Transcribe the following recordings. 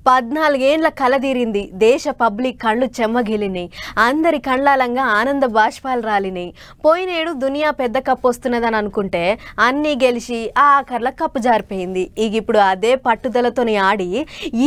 14 ఏండ్ల కల తీరింది. దేశ పబ్లిక్ కళ్ళు చెమ్మగిలినాయి. అందరి కళ్ళాలంగా ఆనంద బాష్పాలు రాలినాయి. పోయినేడు దునియా పెద్ద కప్పు వస్తున్నదని అనుకుంటే అన్నీ గెలిచి ఆఖర్ల కప్పు జారిపోయింది. ఇప్పుడు అదే పట్టుదలతోని ఆడి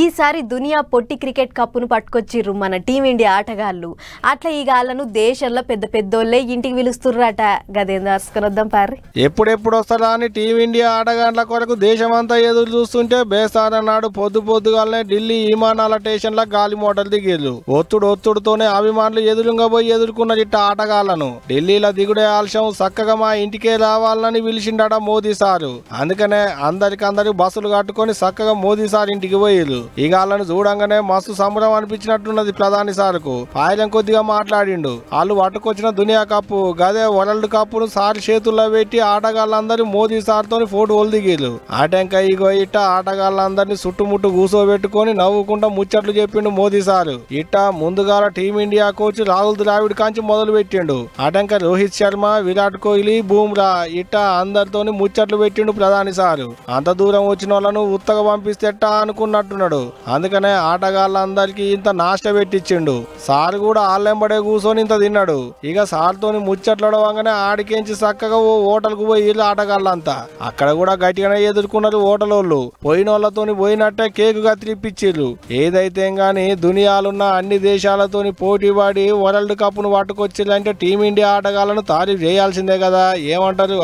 ఈసారి దునియా పొట్టి క్రికెట్ కప్పును పట్టుకొచ్చిర్రు మన టీమిండియా ఆటగాళ్ళు. అట్లా ఈ గాళ్ళను దేశంలో పెద్ద పెద్దోళ్ళే ఇంటికి పిలుస్తుర్రట. గదేం దాసుకొనొద్దాం పారి. ఎప్పుడెప్పుడు వస్తారా అని టీమిండియా ఆటగాళ్ల కొరకు దేశమంతా ఎదురు చూస్తుంటే బేస్తార నాడు పొద్దుగాలనే ఢిల్లీ విమానాల స్టేషన్ ల గాలి మోటార్ దిగిర్రు. ఒత్తుడుతోనే అభిమానులు ఎదురుగా పోయి ఎదుర్కొన్న ఇట్ట ఆటగాళ్లను. ఢిల్లీలో దిగుడే ఆలస్యం, చక్కగా మా ఇంటికే రావాలని పిలిచిండట మోదీ సారు. అందుకనే అందరికందరూ బస్సులు కట్టుకొని చక్కగా మోదీ సార్ ఇంటికి పోయిర్రు. ఈ గాళ్ళను చూడంగానే మస్తు సంబరం అనిపించినట్టున్నది ప్రధాని సార్కు. పాయలం కొద్దిగా మాట్లాడిండు. వాళ్ళు పట్టుకొచ్చిన దునియా కప్పు, గదే వరల్డ్ కప్పును సార్ చేతుల్లో పెట్టి ఆటగాళ్ళందరూ మోదీ సార్ తోని ఫోటోలు దిగిర్రు. ఆటంక ఇగో ఇట్ట ఆటగాళ్ళందరినీ చుట్టుముట్టు కూసోబెట్టుకొని నవ్వుకుంటా ముచ్చట్లు చెప్పిండు మోదీ సారు. ఇట్ట ముందుగాల టీమిండియా కోచ్ రాహుల్ ద్రావిడ్ కాంచి మొదలు పెట్టిండు. ఆటంక రోహిత్ శర్మ, విరాట్ కోహ్లీ, బూమ్రా ఇట్ట అందరితోని ముచ్చట్లు పెట్టిండు ప్రధాని సారు. అంత దూరం వచ్చిన వాళ్ళను ఉత్తగా పంపిస్తేట అనుకున్నట్టున్నాడు. అందుకనే ఆటగాళ్ళందరికీ ఇంత నాష్ట పెట్టించిండు. సార్ కూడా ఆళ్ళెంబడే కూర్చొని ఇంత తిన్నాడు. ఇక సార్ తోని ముచ్చట్లడవంగానే ఆడికేంచి చక్కగా ఓ హోటల్కు పోయి ఆటగాళ్ళంతా. అక్కడ కూడా గట్టిగానే ఎదుర్కొన్నారు హోటలోళ్ళు. పోయిన వాళ్ళతోని పోయినట్టే కేకుగా తిరిపిచ్చిర్రు. ఏదైతే గాని దునియాలున్న అన్ని దేశాలతోని పోటీ పడి వరల్డ్ కప్ ను పట్టుకొచ్చిర్రంటే టీమిండియా ఆటగాళ్లను తారీఫ్ చేయాల్సిందే కదా. ఏమంటారు?